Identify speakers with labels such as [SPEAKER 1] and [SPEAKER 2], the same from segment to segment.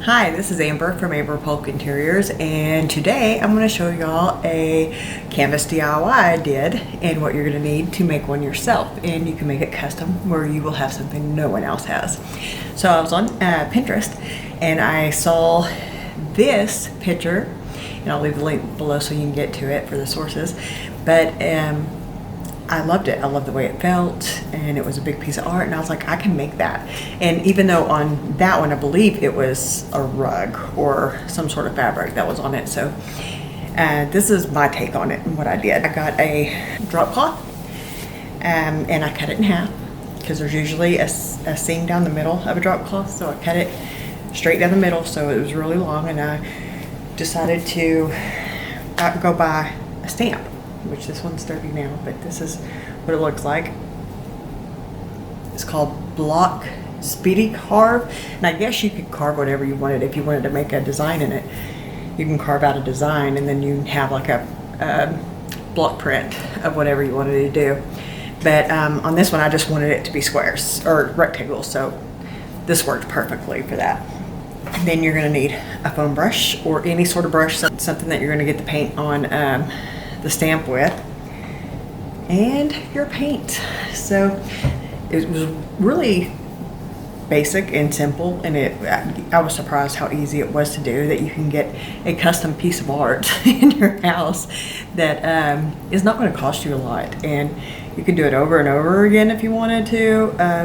[SPEAKER 1] Hi, this is Amber from Amber Polk Interiors, and today I'm going to show y'all a canvas DIY I did and what you're going to need to make one yourself. And you can make it custom where you will have something no one else has. So I was on Pinterest and I saw this picture, and I'll leave the link below so you can get to it for the sources. But I loved it. I loved the way it felt, and it was a big piece of art, and I was like, I can make that. And even though on that one, I believe it was a rug or some sort of fabric that was on it. So this is my take on it and what I did. I got a drop cloth and I cut it in half because there's usually a seam down the middle of a drop cloth. So I cut it straight down the middle, so it was really long, and I decided to go buy a stamp, which this one's dirty now, but this is what it looks like. It's called Block Speedy Carve, and I guess you could carve whatever you wanted. If you wanted to make a design in it, you can carve out a design, and then you have like a block print of whatever you wanted to do. But on this one, I just wanted it to be squares or rectangles, so this worked perfectly for that. And then you're gonna need a foam brush or any sort of brush, something that you're gonna get the paint on the stamp with, and your paint. So it was really basic and simple, and I was surprised how easy it was to do, that you can get a custom piece of art in your house that is not going to cost you a lot, and you can do it over and over again if you wanted to. I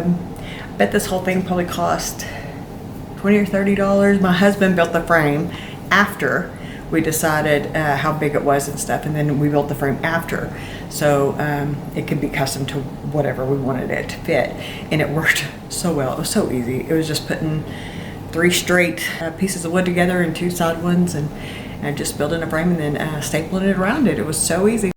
[SPEAKER 1] bet this whole thing probably cost $20 or $30. My husband built the frame after we decided how big it was and stuff, and then we built the frame after, so it could be custom to whatever we wanted it to fit, and it worked so well. It was so easy. It was just putting 3 straight pieces of wood together and 2 side ones, and just building a frame and then stapling it around it. It was so easy.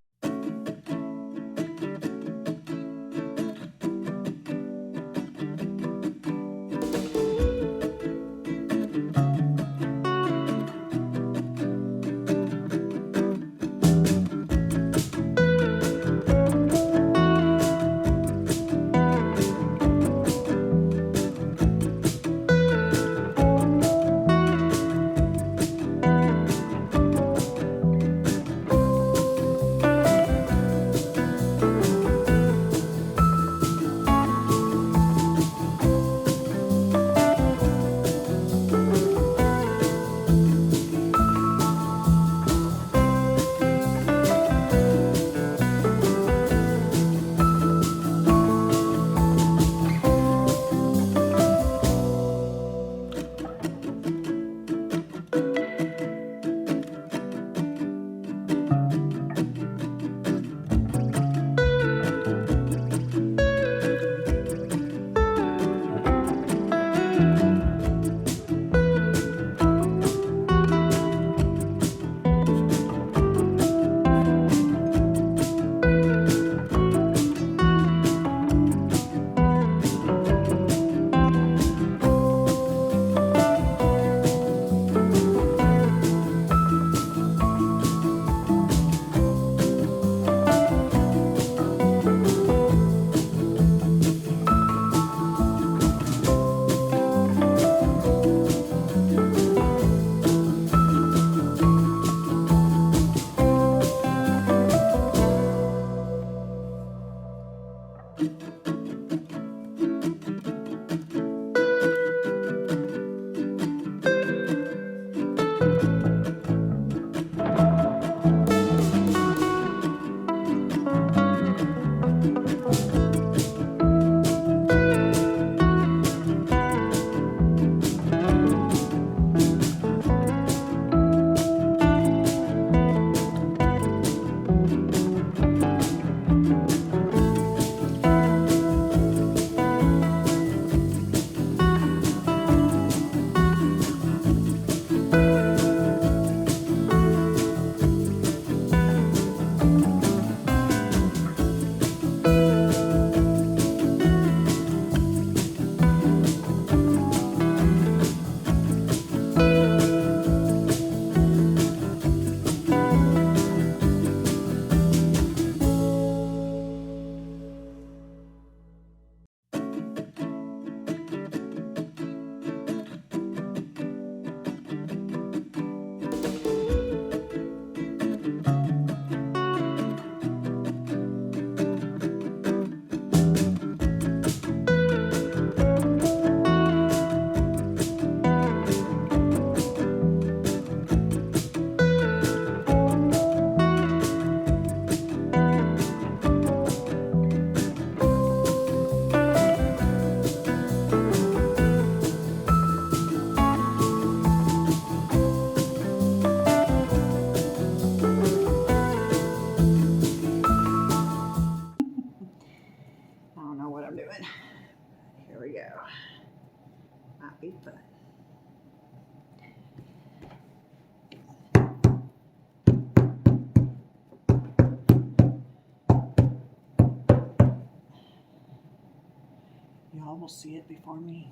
[SPEAKER 1] y'all will see it before me.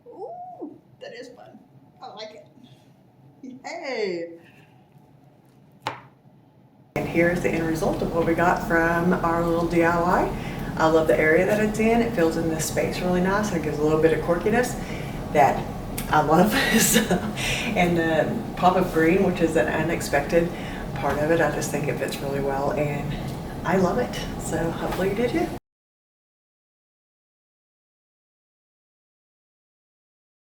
[SPEAKER 1] Ooh, that is fun. I like it. Yay! And here's the end result of what we got from our little DIY. I love the area that it's in. It fills in this space really nice and it gives a little bit of quirkiness that I love. And the pop of green, which is an unexpected part of it, I just think it fits really well and I love it. So hopefully you did too.